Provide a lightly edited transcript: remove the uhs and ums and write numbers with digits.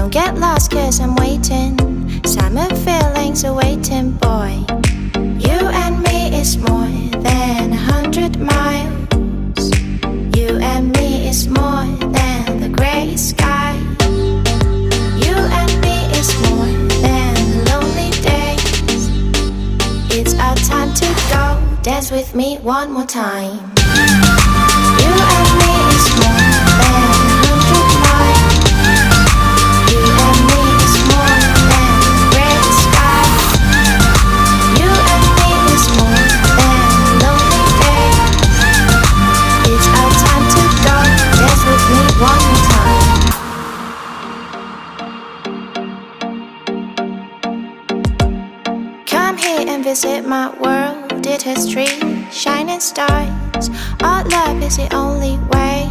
Don't get lost cause I'm waiting. Summer feelings are waiting, boy. You and me is more than 100 miles. You and me is more than the gray sky. You and me is more than lonely days. It's our time to go. Dance with me one more time. You and me is more than 100 miles. You and me is more than gray sky. You and me is more than lonely days. It's our time to go. Dance with me one more time. Come here and visit my world. It has trees, shining stars. Our love is the only way.